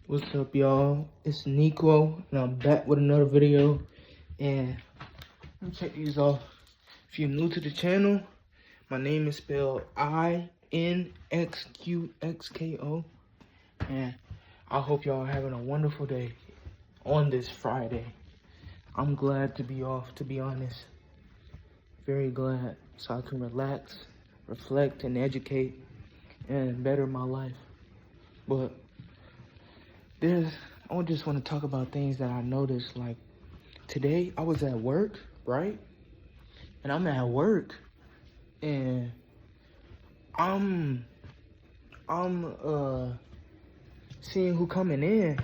What's up, y'all? It's Nico, and I'm back with another video. And let me check these off. If you're new to the channel, my name is spelled INXQXKO. And I hope y'all are having a wonderful day on this Friday. I'm glad to be off, to be honest. Very glad, so I can relax, reflect, and educate, and better my life. But I just want to talk about things that I noticed. Like today, I was at work, right? And I'm at work, and I'm seeing who coming in,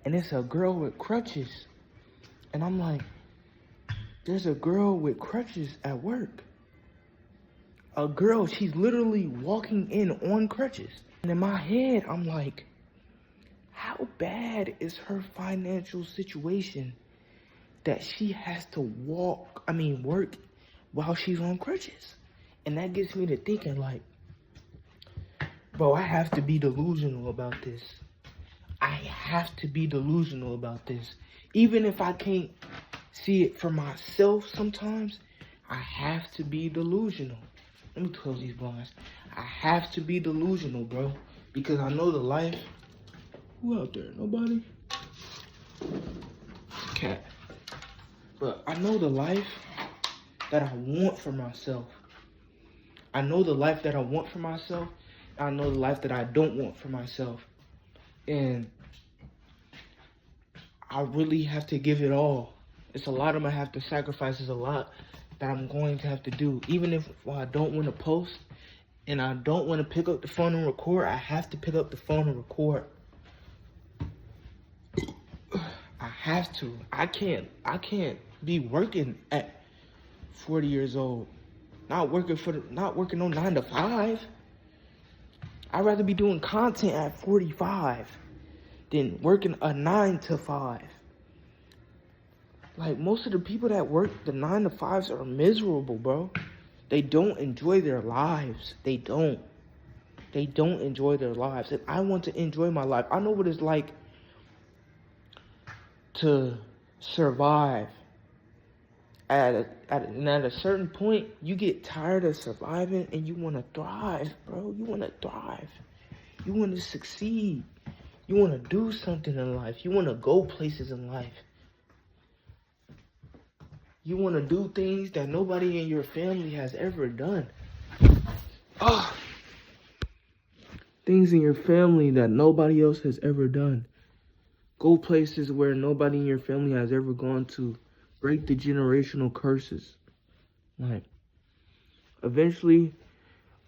and it's a girl with crutches, and I'm like, there's a girl with crutches at work. A girl, she's literally walking in on crutches, and in my head, I'm like, how bad is her financial situation that she has to work while she's on crutches? And that gets me to thinking, like, bro, I have to be delusional about this. I have to be delusional about this. Even if I can't see it for myself sometimes, I have to be delusional. Let me close these blinds. I have to be delusional, bro. Because I know the life. Who out there? Nobody? Cat. But I know the life that I want for myself. I know the life that I want for myself. I know the life that I don't want for myself. And I really have to give it all. It's a lot I'm gonna have to sacrifice. It's a lot that I'm going to have to do. Even if I don't want to post and I don't want to pick up the phone and record, I have to pick up the phone and record. I have to. I can't be working at 40 years old. Not working no 9 to 5. I'd rather be doing content at 45 than working a 9 to 5. Like, most of the people that work the 9 to 5s are miserable, bro. They don't enjoy their lives. They don't enjoy their lives. And I want to enjoy my life. I know what it's like to survive. At a certain point, you get tired of surviving and you want to thrive, bro. You want to thrive. You want to succeed. You want to do something in life. You want to go places in life. You want to do things that nobody in your family has ever done. Oh, things in your family that nobody else has ever done. Go places where nobody in your family has ever gone to. Break the generational curses. Like, eventually,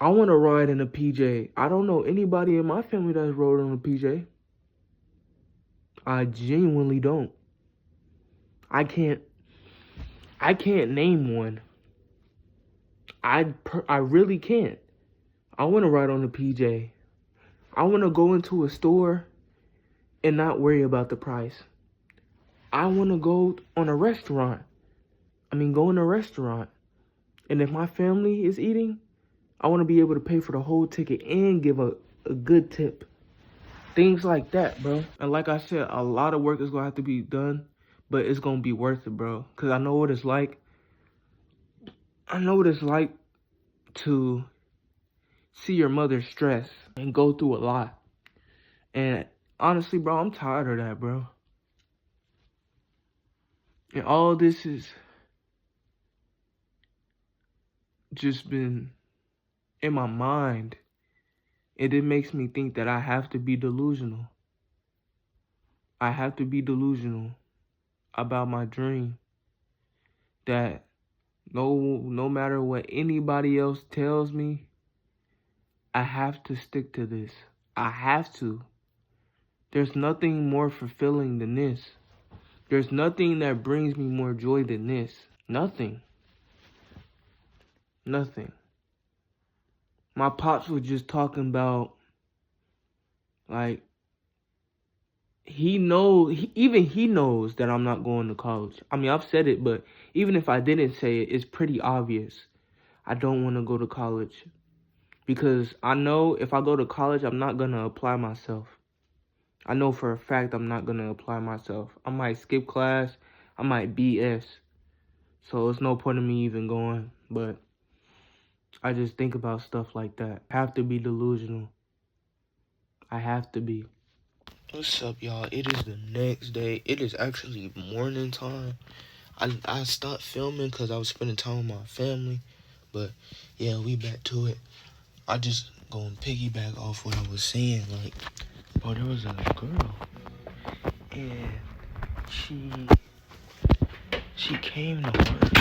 I want to ride in a PJ. I don't know anybody in my family that's rode on a PJ. I genuinely don't. I can't name one. I really can't. I want to ride on a PJ. I want to go into a store and not worry about the price. I want to go in a restaurant. And if my family is eating, I want to be able to pay for the whole ticket and give a good tip. Things like that, bro. And like I said, a lot of work is going to have to be done, but it's going to be worth it, bro. Because I know what it's like. I know what it's like to see your mother stress and go through a lot. And honestly, bro, I'm tired of that, bro. And all this is just been in my mind. And it makes me think that I have to be delusional. I have to be delusional about my dream. That no matter what anybody else tells me, I have to stick to this. I have to. There's nothing more fulfilling than this. There's nothing that brings me more joy than this. Nothing. Nothing. My pops was just talking about, like, he knows that I'm not going to college. I mean, I've said it, but even if I didn't say it, it's pretty obvious. I don't want to go to college. Because I know if I go to college, I'm not going to apply myself. I know for a fact I'm not going to apply myself. I might skip class. I might BS. So it's no point in me even going. But I just think about stuff like that. I have to be delusional. I have to be. What's up, y'all? It is the next day. It is actually morning time. I stopped filming because I was spending time with my family. But yeah, we back to it. I just gonna piggyback off what I was saying. Like, bro, there was a girl, and she came to work.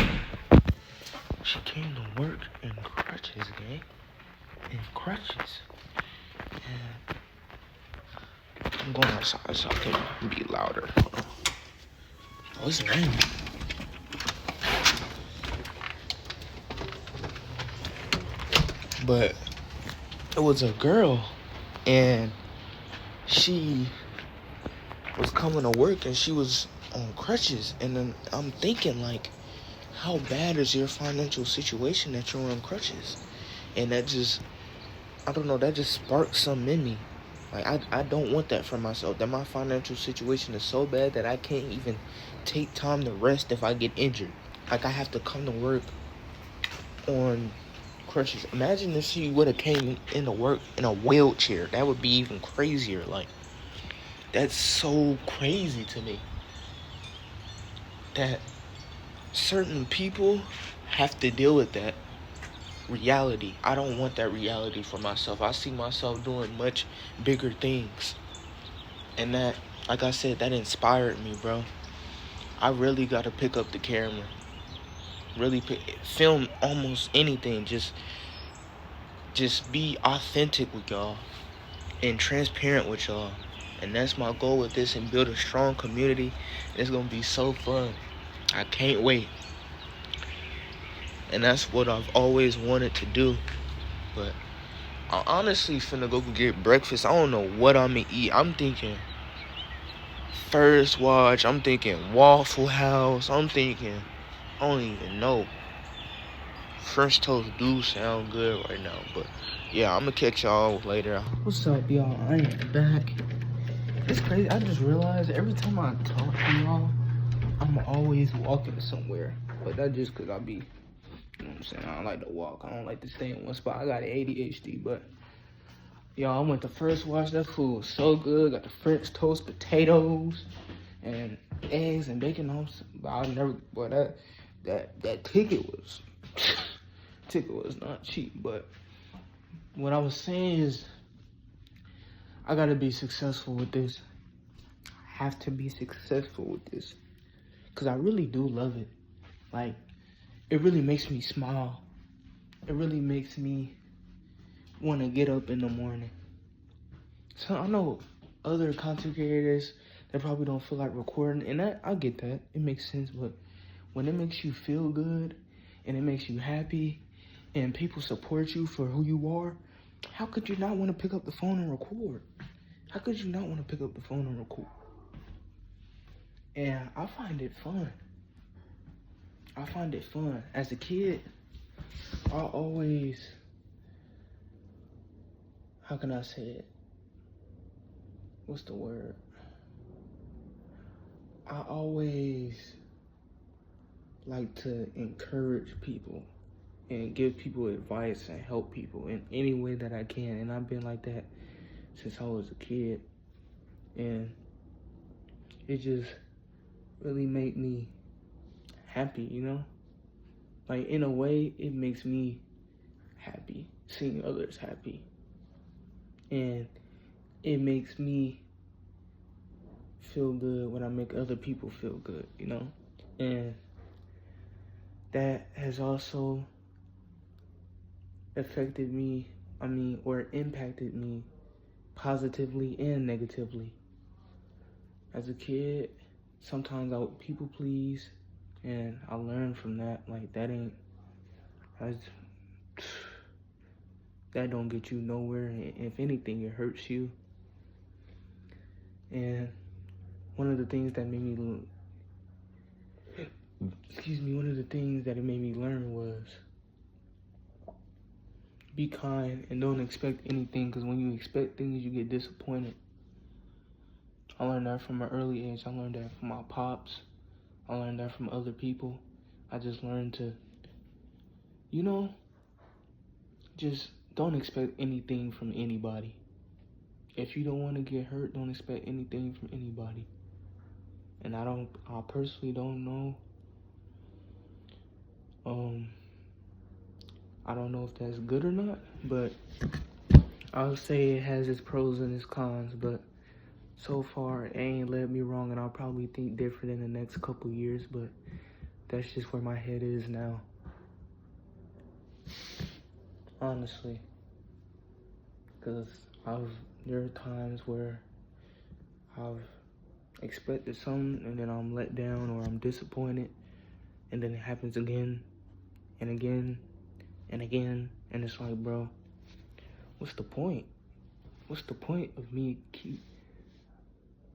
She came to work in crutches, gang. In crutches. And I'm going outside so I can be louder. Oh, it's raining. But it was a girl, and she was coming to work, and she was on crutches. And then I'm thinking, like, how bad is your financial situation that you're on crutches? And that just, I don't know, that just sparked something in me. Like, I don't want that for myself. That my financial situation is so bad that I can't even take time to rest if I get injured. Like, I have to come to work on crutches. Imagine if she would have came into work in a wheelchair. That would be even crazier. Like, that's so crazy to me. That certain people have to deal with that reality. I don't want that reality for myself. I see myself doing much bigger things. And that, like I said, that inspired me, bro. I really got to pick up the camera. Really film almost anything. Just be authentic with y'all and transparent with y'all. And that's my goal with this, and build a strong community. It's going to be so fun. I can't wait. And that's what I've always wanted to do. But I honestly finna go get breakfast. I don't know what I'm gonna eat. I'm thinking First Watch. I'm thinking Waffle House. I don't even know. French toast do sound good right now. But yeah, I'm gonna catch y'all later. What's up, y'all? I am back. It's crazy. I just realized every time I talk to y'all, I'm always walking somewhere. But that's just because I be, you know what I'm saying? I don't like to walk. I don't like to stay in one spot. I got ADHD, but y'all, I went to First Watch. That food was so good. Got the French toast, potatoes, and eggs and bacon on. But I never. Boy, that ticket was not cheap. But what I was saying is, I gotta be successful with this. I have to be successful with this, cause I really do love it. Like, it really makes me smile. It really makes me want to get up in the morning. So I know other content creators that probably don't feel like recording, and that, I get that. It makes sense, but when it makes you feel good and it makes you happy and people support you for who you are, how could you not want to pick up the phone and record? How could you not want to pick up the phone and record? And I find it fun. As a kid, I always, how can I say it? What's the word? I always like to encourage people and give people advice and help people in any way that I can. And I've been like that since I was a kid. And it just really made me happy, you know? Like, in a way, it makes me happy, seeing others happy. And it makes me feel good when I make other people feel good, you know? And that has also affected me, or impacted me positively and negatively. As a kid, sometimes I would people please, and I learned from that. Like, that don't get you nowhere. If anything, it hurts you. And one of the things that made me, one of the things that it made me learn was be kind and don't expect anything, because when you expect things, you get disappointed. I learned that from an early age. I learned that from my pops. I learned that from other people. I just learned to, just don't expect anything from anybody. If you don't want to get hurt, don't expect anything from anybody. And I personally don't know. I don't know if that's good or not, but I'll say it has its pros and its cons, but so far it ain't led me wrong, and I'll probably think different in the next couple years, but that's just where my head is now. Honestly. Because there are times where I've expected something and then I'm let down or I'm disappointed, and then it happens again and again and again, and it's like, bro, what's the point? What's the point of me keep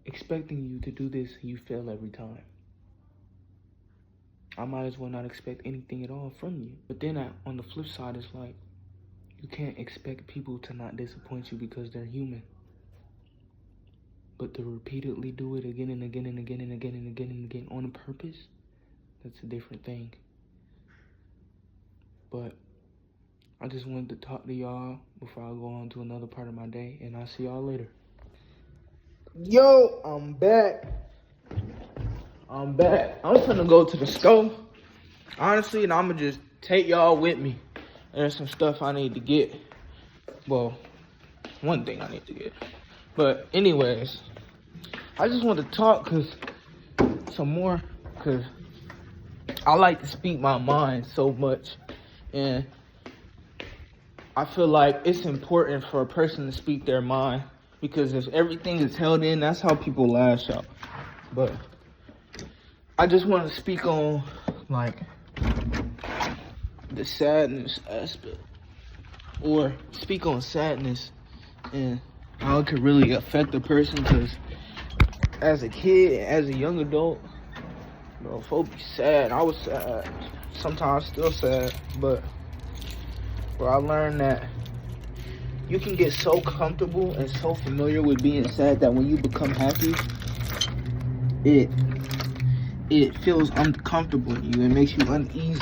expecting you to do this and you fail every time? I might as well not expect anything at all from you. But then on the flip side, it's like, you can't expect people to not disappoint you because they're human. But to repeatedly do it again and again and again and again and again and again on purpose, that's a different thing. But I just wanted to talk to y'all before I go on to another part of my day, and I'll see y'all later. Yo, I'm back. I'm finna go to the store, honestly, and I'm gonna just take y'all with me. There's some stuff I need to get. Well, one thing I need to get. But anyways, I just want to talk because I like to speak my mind so much, and I feel like it's important for a person to speak their mind, because if everything is held in, that's how people lash out. But I just want to speak on, like, the sadness aspect, or speak on sadness and how it could really affect a person, because as a kid, as a young adult, bro, folk be sad. I was sad, sometimes still sad, but I learned that you can get so comfortable and so familiar with being sad that when you become happy, it feels uncomfortable in you. It makes you uneasy,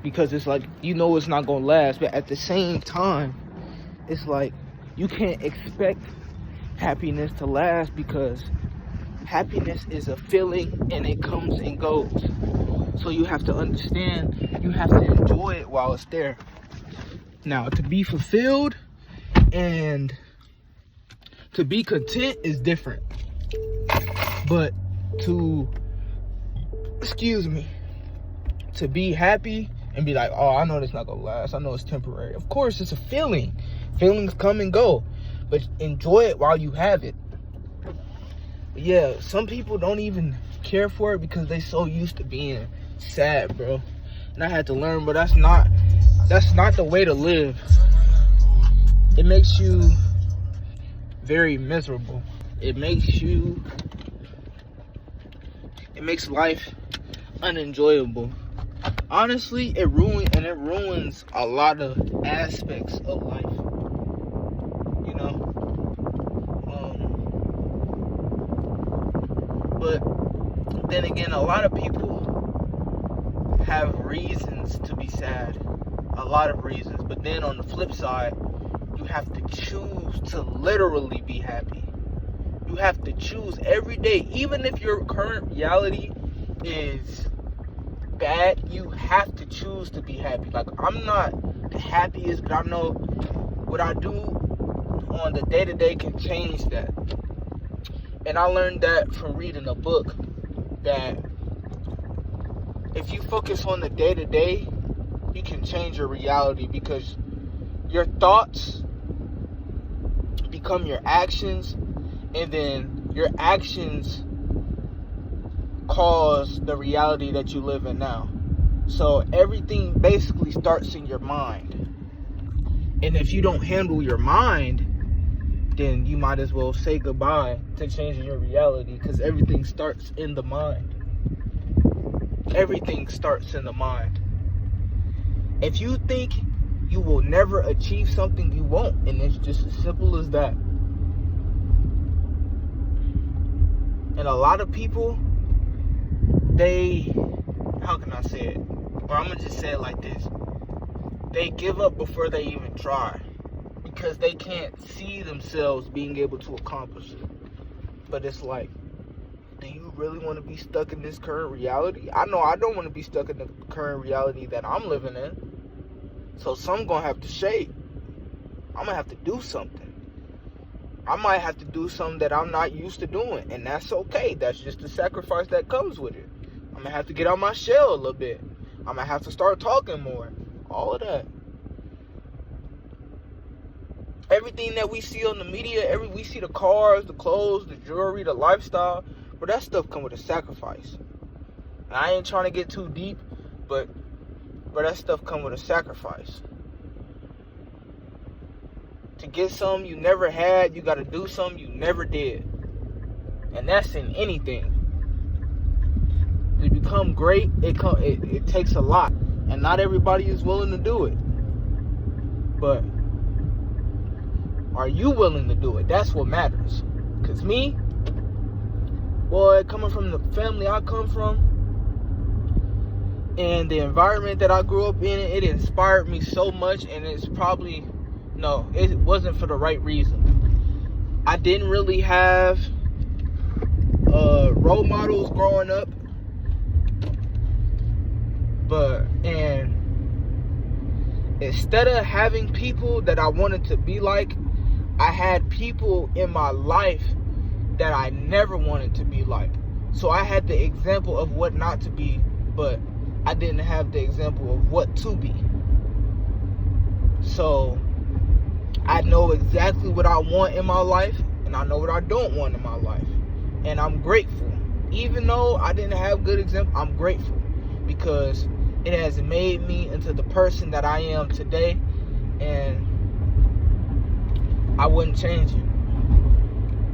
because it's like, it's not gonna last, but at the same time, it's like you can't expect happiness to last, because happiness is a feeling and it comes and goes. So you have to understand, you have to enjoy it while it's there. Now, to be fulfilled and to be content is different. But to be happy and be like, oh, I know this not gonna last, I know it's temporary. Of course, it's a feeling. Feelings come and go, but enjoy it while you have it. But yeah, some people don't even care for it because they so used to being sad, bro. And I had to learn, but that's not the way to live. It makes you very miserable. It makes life unenjoyable. Honestly, it ruins a lot of aspects of life. But then again, a lot of people have reasons to be sad. A lot of reasons. But then on the flip side, you have to choose to literally be happy. You have to choose every day. Even if your current reality is bad, you have to choose to be happy. Like, I'm not the happiest, but I know what I do on the day-to-day can change that. And I learned that from reading a book, that if you focus on the day-to-day, you can change your reality, because your thoughts become your actions, and then your actions cause the reality that you live in now. So everything basically starts in your mind. And if you don't handle your mind, then you might as well say goodbye to changing your reality, because everything starts in the mind. Everything starts in the mind. If you think you will never achieve something, you won't. And it's just as simple as that. And a lot of people, how can I say it? Or I'm going to just say it like this. They give up before they even try. Because they can't see themselves being able to accomplish it. But it's like, do you really want to be stuck in this current reality? I know I don't want to be stuck in the current reality that I'm living in. So some gonna have to shake. I'm gonna have to do something. I might have to do something that I'm not used to doing, and that's okay. That's just the sacrifice that comes with it. I'm gonna have to get out my shell a little bit. I'm gonna have to start talking more. All of that. Everything that we see on the media, we see the cars, the clothes, the jewelry, the lifestyle, but that stuff come with a sacrifice. And I ain't trying to get too deep, but that stuff come with a sacrifice. To get something you never had, you got to do something you never did. And that's in anything. To become great, it takes a lot. And not everybody is willing to do it. But are you willing to do it? That's what matters. Because me, boy, coming from the family I come from, and the environment that I grew up in, it inspired me so much, and it wasn't for the right reason. I didn't really have role models growing up, and instead of having people that I wanted to be like, I had people in my life that I never wanted to be like. So I had the example of what not to be, but I didn't have the example of what to be. So I know exactly what I want in my life, and I know what I don't want in my life. And I'm grateful. Even though I didn't have good example, I'm grateful. Because it has made me into the person that I am today. And I wouldn't change it.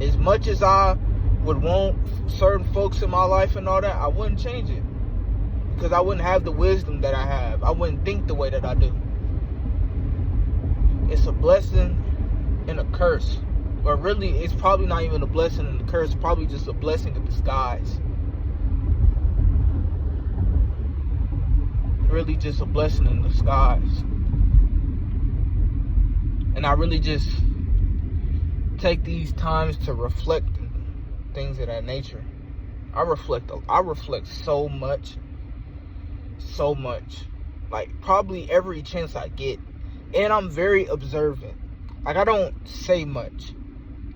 As much as I would want certain folks in my life and all that, I wouldn't change it. Because I wouldn't have the wisdom that I have. I wouldn't think the way that I do. It's a blessing and a curse. But really, it's probably not even a blessing and a curse. It's probably just a blessing in disguise. Really just a blessing in disguise. And I really just take these times to reflect things of that nature. I reflect so much. Like, probably every chance I get. And I'm very observant. Like, I don't say much.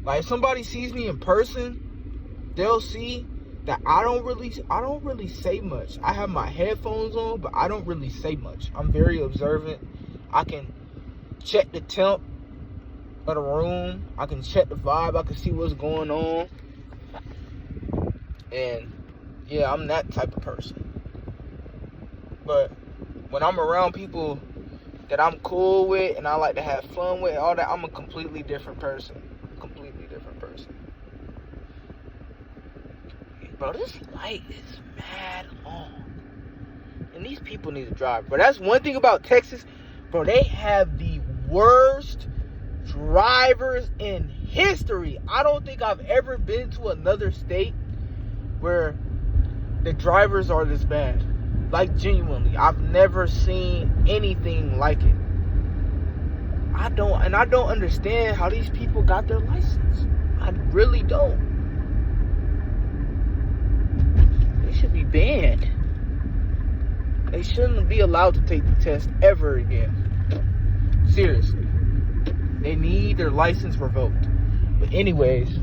Like, if somebody sees me in person, they'll see that I don't really say much. I have my headphones on, but I don't really say much. I'm very observant. I can check the temp of the room. I can check the vibe. I can see what's going on. And yeah, I'm that type of person. But when I'm around people that I'm cool with and I like to have fun with, all that, I'm a completely different person. Bro, this light is mad long. And these people need to drive. But that's one thing about Texas. Bro, they have the worst drivers in history. I don't think I've ever been to another state where the drivers are this bad. Like, genuinely, I've never seen anything like it. I don't understand how these people got their license. I really don't. They should be banned. They shouldn't be allowed to take the test ever again. Seriously. They need their license revoked. But anyways,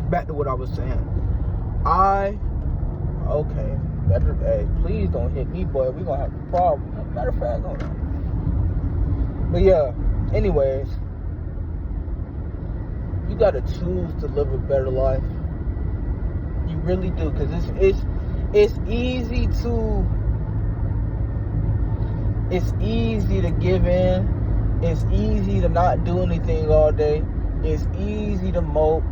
back to what I was saying. Hey, please don't hit me, boy. We're going to have a problem. Matter of fact, hold on. But yeah, anyways, you got to choose to live a better life. You really do, because it's easy to give in. It's easy to not do anything all day. It's easy to mope.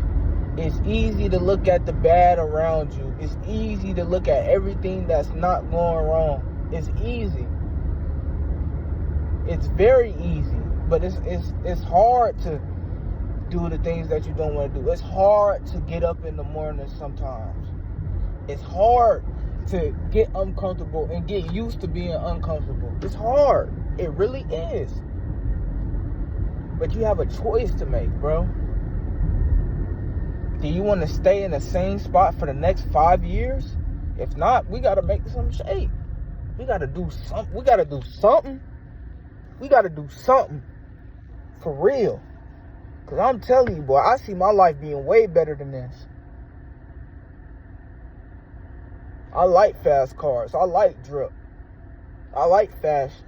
It's easy to look at the bad around you. It's easy to look at everything that's not going wrong. It's easy. It's very easy. But it's hard to do the things that you don't want to do. It's hard to get up in the morning sometimes. It's hard to get uncomfortable and get used to being uncomfortable. It's hard. It really is. But you have a choice to make, bro. Do you want to stay in the same spot for the next 5 years? If not, we got to make some shape. We got to do something. We got to do something. We got to do something. For real. Because I'm telling you, boy, I see my life being way better than this. I like fast cars. I like drip. I like fashion.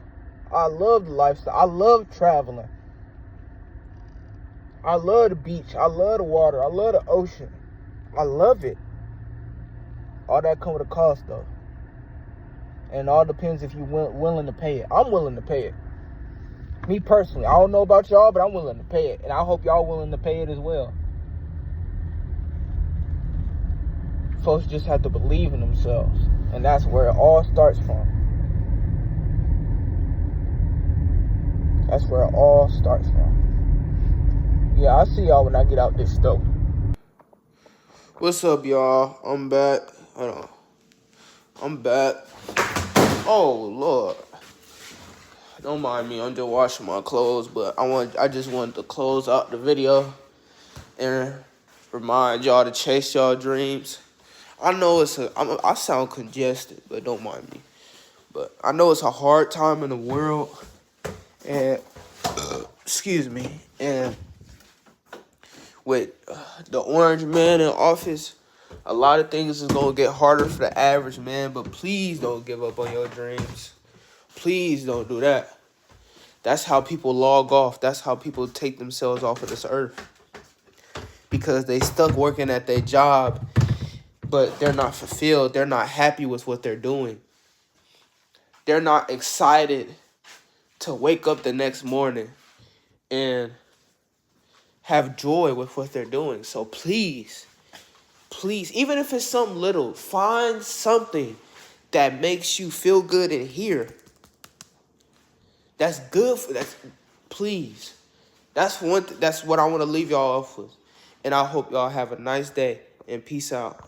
I love the lifestyle. I love traveling. I love the beach. I love the water. I love the ocean. I love it. All that comes with a cost, though. And it all depends if you're willing to pay it. I'm willing to pay it. Me personally. I don't know about y'all, but I'm willing to pay it. And I hope y'all willing to pay it as well. Folks just have to believe in themselves. And that's where it all starts from. That's where it all starts from. Yeah, I'll see y'all when I get out this stove. What's up, y'all? I'm back. Hold on. I'm back. Oh, Lord. Don't mind me. I'm just washing my clothes, but I just wanted to close out the video and remind y'all to chase y'all dreams. I know I sound congested, but don't mind me. But I know it's a hard time in the world, and excuse me, and with the orange man in office, a lot of things is gonna get harder for the average man. But please don't give up on your dreams. Please don't do that. That's how people log off. That's how people take themselves off of this earth. Because they stuck working at their job, but they're not fulfilled. They're not happy with what they're doing. They're not excited to wake up the next morning and have joy with what they're doing. So please, even if it's something little, find something that makes you feel good in here. That's good for that. Please. That's what I want to leave y'all off with. And I hope y'all have a nice day and peace out.